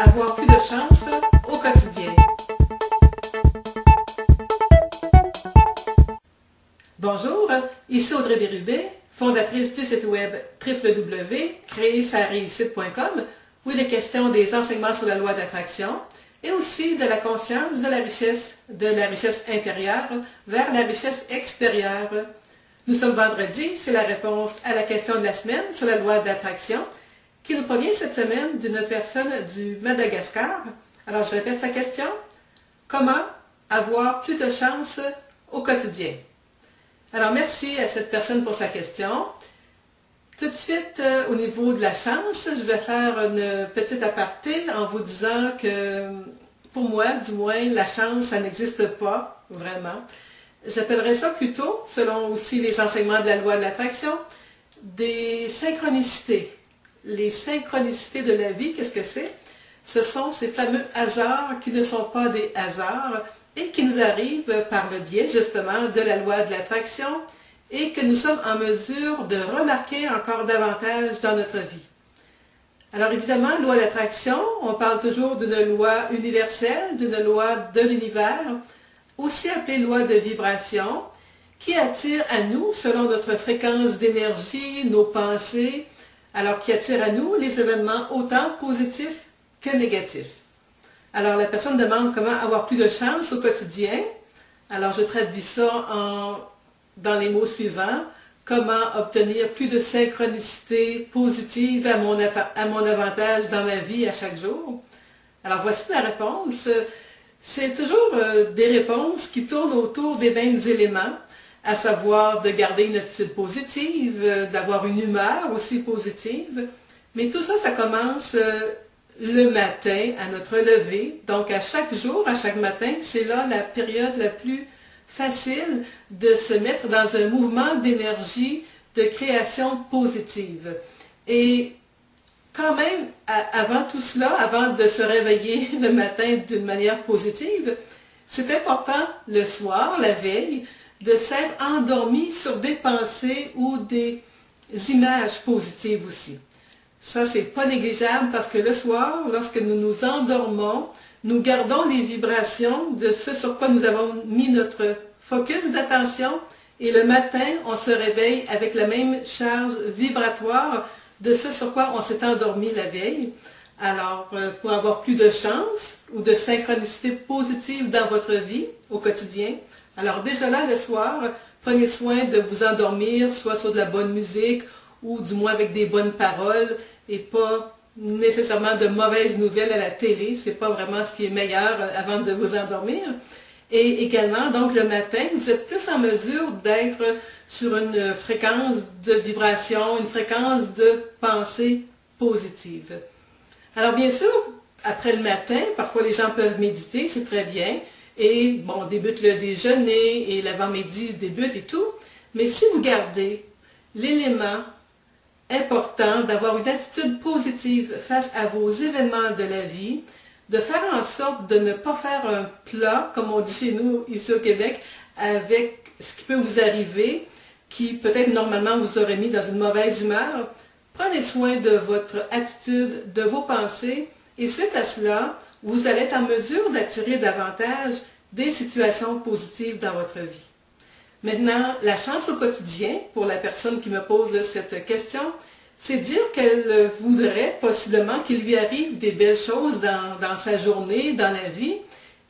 avoir plus de chance au quotidien. Bonjour, ici Audrey Bérubé, fondatrice du site web www.créersareussite.com où il est question des enseignements sur la loi d'attraction et aussi de la conscience de la richesse intérieure vers la richesse extérieure. Nous sommes vendredi, c'est la réponse à la question de la semaine sur la loi d'attraction qui nous provient cette semaine d'une personne du Madagascar. Alors je répète sa question. Comment avoir plus de chance au quotidien? Alors merci à cette personne pour sa question. Tout de suite, au niveau de la chance, je vais faire une petite aparté en vous disant que pour moi, du moins, la chance, ça n'existe pas vraiment. J'appellerais ça plutôt, selon aussi les enseignements de la loi de l'attraction, des synchronicités. Les synchronicités de la vie, qu'est-ce que c'est? Ce sont ces fameux hasards qui ne sont pas des hasards et qui nous arrivent par le biais justement de la loi de l'attraction et que nous sommes en mesure de remarquer encore davantage dans notre vie. Alors évidemment, loi d'attraction, on parle toujours d'une loi universelle, d'une loi de l'univers, aussi appelée loi de vibration, qui attire à nous, selon notre fréquence d'énergie, nos pensées, alors qui attire à nous les événements autant positifs que négatifs. Alors la personne demande comment avoir plus de chance au quotidien. Alors je traduis ça dans les mots suivants. Comment obtenir plus de synchronicité positive à mon avantage dans ma vie à chaque jour? Alors voici ma réponse. C'est toujours des réponses qui tournent autour des mêmes éléments, à savoir de garder une attitude positive, d'avoir une humeur aussi positive. Mais tout ça, ça commence le matin, à notre lever. Donc à chaque jour, à chaque matin, c'est là la période la plus facile de se mettre dans un mouvement d'énergie, de création positive. Et quand même, avant tout cela, avant de se réveiller le matin d'une manière positive, c'est important le soir, la veille, de s'être endormi sur des pensées ou des images positives aussi. Ça, c'est pas négligeable parce que le soir, lorsque nous nous endormons, nous gardons les vibrations de ce sur quoi nous avons mis notre focus d'attention et le matin, on se réveille avec la même charge vibratoire de ce sur quoi on s'est endormi la veille. Alors, pour avoir plus de chance ou de synchronicité positive dans votre vie au quotidien, alors déjà là, le soir, prenez soin de vous endormir, soit sur de la bonne musique ou du moins avec des bonnes paroles et pas nécessairement de mauvaises nouvelles à la télé. C'est pas vraiment ce qui est meilleur avant de vous endormir. Et également, donc le matin, vous êtes plus en mesure d'être sur une fréquence de vibration, une fréquence de pensée positive. Alors bien sûr, après le matin, parfois les gens peuvent méditer, c'est très bien. Et bon, débute le déjeuner et l'avant-midi débute et tout. Mais si vous gardez l'élément important d'avoir une attitude positive face à vos événements de la vie, de faire en sorte de ne pas faire un plat, comme on dit chez nous ici au Québec, avec ce qui peut vous arriver, qui peut-être normalement vous aurait mis dans une mauvaise humeur. Prenez soin de votre attitude, de vos pensées, et suite à cela, vous allez être en mesure d'attirer davantage des situations positives dans votre vie. Maintenant, la chance au quotidien, pour la personne qui me pose cette question, c'est dire qu'elle voudrait possiblement qu'il lui arrive des belles choses dans sa journée, dans la vie.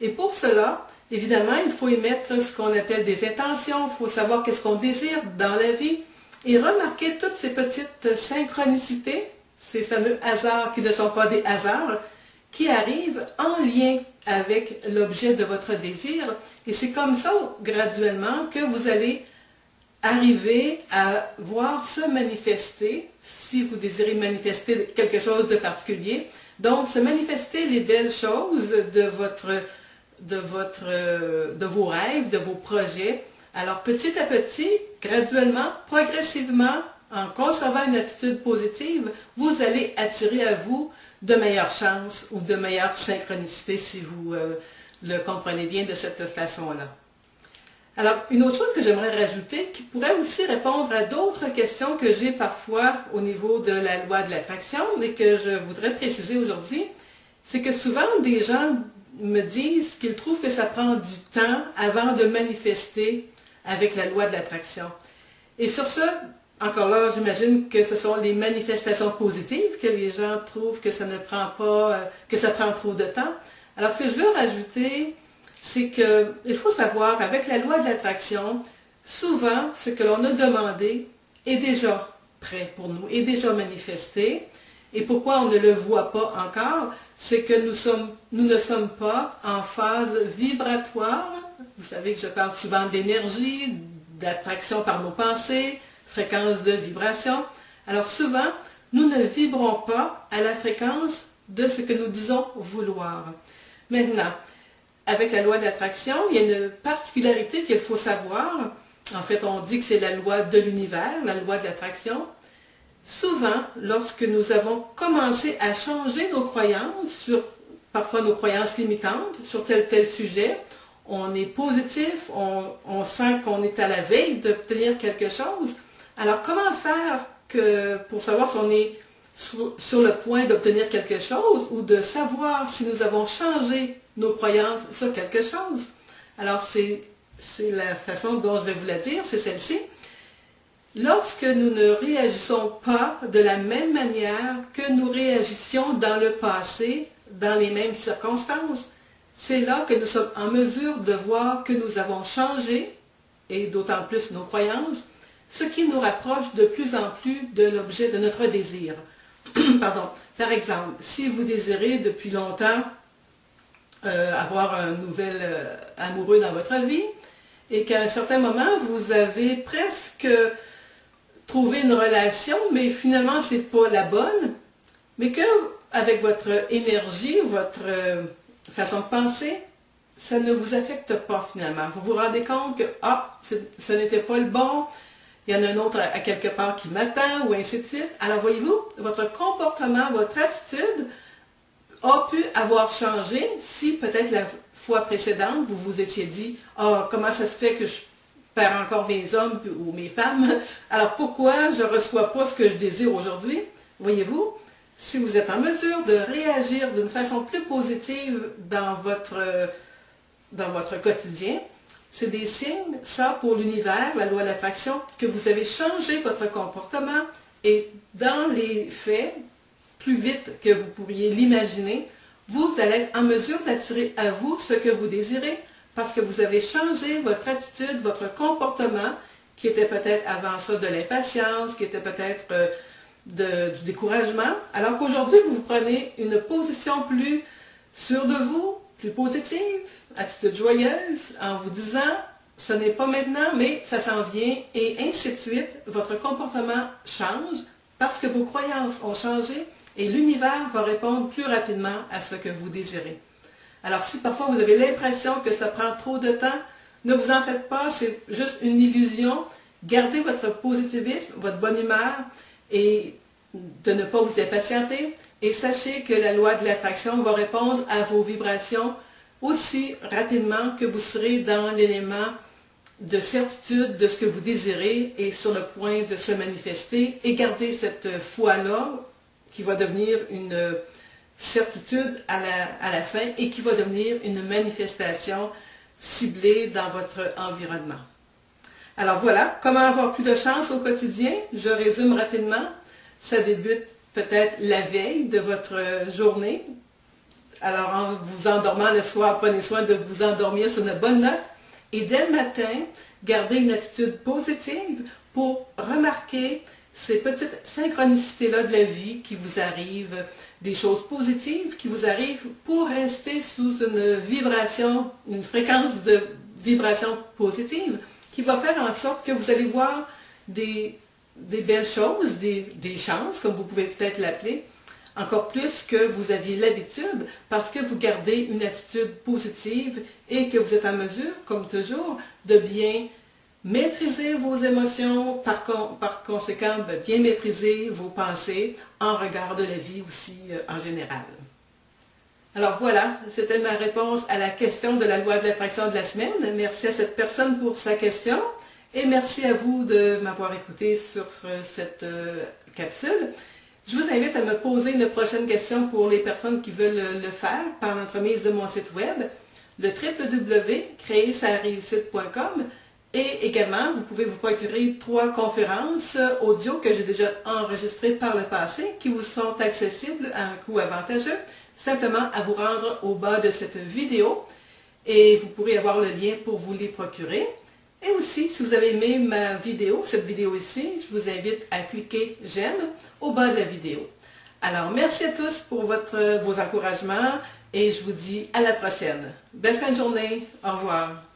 Et pour cela, évidemment, il faut émettre ce qu'on appelle des intentions, il faut savoir qu'est-ce qu'on désire dans la vie et remarquer toutes ces petites synchronicités, ces fameux hasards qui ne sont pas des hasards, qui arrivent en lien avec l'objet de votre désir. Et c'est comme ça, graduellement, que vous allez arriver à voir se manifester, si vous désirez manifester quelque chose de particulier, donc se manifester les belles choses de vos rêves, de vos projets. Alors petit à petit, graduellement, progressivement, en conservant une attitude positive, vous allez attirer à vous de meilleures chances ou de meilleures synchronicités si vous le comprenez bien de cette façon-là. Alors, une autre chose que j'aimerais rajouter, qui pourrait aussi répondre à d'autres questions que j'ai parfois au niveau de la loi de l'attraction et que je voudrais préciser aujourd'hui, c'est que souvent des gens me disent qu'ils trouvent que ça prend du temps avant de manifester avec la loi de l'attraction. Et sur ce, encore là, j'imagine que ce sont les manifestations positives que les gens trouvent que ça ne prend pas, que ça prend trop de temps. Alors, ce que je veux rajouter, c'est qu'il faut savoir, avec la loi de l'attraction, souvent, ce que l'on a demandé est déjà prêt pour nous, est déjà manifesté. Et pourquoi on ne le voit pas encore? C'est que nous ne sommes pas en phase vibratoire. Vous savez que je parle souvent d'énergie, d'attraction par nos pensées, fréquence de vibration. Alors souvent, nous ne vibrons pas à la fréquence de ce que nous disons vouloir. Maintenant, avec la loi de l'attraction, il y a une particularité qu'il faut savoir. En fait, on dit que c'est la loi de l'univers, la loi de l'attraction. Souvent, lorsque nous avons commencé à changer nos croyances, parfois nos croyances limitantes, sur tel sujet, on est positif, on sent qu'on est à la veille d'obtenir quelque chose. Alors, comment faire pour savoir si on est sur le point d'obtenir quelque chose ou de savoir si nous avons changé nos croyances sur quelque chose? Alors, c'est la façon dont je vais vous la dire, c'est celle-ci. Lorsque nous ne réagissons pas de la même manière que nous réagissions dans le passé, dans les mêmes circonstances, c'est là que nous sommes en mesure de voir que nous avons changé, et d'autant plus nos croyances, ce qui nous rapproche de plus en plus de l'objet de notre désir. Pardon. Par exemple, si vous désirez depuis longtemps avoir un nouvel amoureux dans votre vie, et qu'à un certain moment, vous avez presque trouvé une relation, mais finalement, ce n'est pas la bonne, mais que avec votre énergie, votre façon de penser, ça ne vous affecte pas finalement. Vous vous rendez compte que ce n'était pas le bon, il y en a un autre à quelque part qui m'attend, ou ainsi de suite. Alors voyez-vous, votre comportement, votre attitude a pu avoir changé si peut-être la fois précédente, vous vous étiez dit « Ah, comment ça se fait que je perds encore mes hommes ou mes femmes? Alors pourquoi je ne reçois pas ce que je désire aujourd'hui? » Voyez-vous, si vous êtes en mesure de réagir d'une façon plus positive dans votre quotidien, c'est des signes, ça pour l'univers, la loi de l'attraction, que vous avez changé votre comportement et dans les faits, plus vite que vous pourriez l'imaginer, vous allez être en mesure d'attirer à vous ce que vous désirez parce que vous avez changé votre attitude, votre comportement, qui était peut-être avant ça de l'impatience, qui était peut-être du découragement, alors qu'aujourd'hui, vous prenez une position plus sûre de vous, plus positive, attitude joyeuse, en vous disant « ce n'est pas maintenant, mais ça s'en vient » et ainsi de suite, votre comportement change parce que vos croyances ont changé et l'univers va répondre plus rapidement à ce que vous désirez. Alors si parfois vous avez l'impression que ça prend trop de temps, ne vous en faites pas, c'est juste une illusion. Gardez votre positivisme, votre bonne humeur et de ne pas vous impatienter. Et sachez que la loi de l'attraction va répondre à vos vibrations aussi rapidement que vous serez dans l'élément de certitude de ce que vous désirez et sur le point de se manifester. Et gardez cette foi-là qui va devenir une certitude à la fin et qui va devenir une manifestation ciblée dans votre environnement. Alors voilà, comment avoir plus de chance au quotidien? Je résume rapidement. Ça débute peut-être la veille de votre journée. Alors en vous endormant le soir, prenez soin de vous endormir sur une bonne note. Et dès le matin, gardez une attitude positive pour remarquer ces petites synchronicités-là de la vie qui vous arrivent, des choses positives qui vous arrivent pour rester sous une vibration, une fréquence de vibration positive qui va faire en sorte que vous allez voir des belles choses, des chances, comme vous pouvez peut-être l'appeler, encore plus que vous aviez l'habitude parce que vous gardez une attitude positive et que vous êtes en mesure, comme toujours, de bien maîtriser vos émotions, par conséquent, bien maîtriser vos pensées en regard de la vie aussi en général. Alors voilà, c'était ma réponse à la question de la loi de l'attraction de la semaine. Merci à cette personne pour sa question et merci à vous de m'avoir écouté sur cette capsule. Je vous invite à me poser une prochaine question pour les personnes qui veulent le faire par l'entremise de mon site web, le www.créersareussite.com. Et également, vous pouvez vous procurer 3 conférences audio que j'ai déjà enregistrées par le passé qui vous sont accessibles à un coût avantageux, simplement à vous rendre au bas de cette vidéo et vous pourrez avoir le lien pour vous les procurer. Et aussi, si vous avez aimé ma vidéo, cette vidéo ici, je vous invite à cliquer « J'aime » au bas de la vidéo. Alors, merci à tous pour vos encouragements et je vous dis à la prochaine. Belle fin de journée. Au revoir.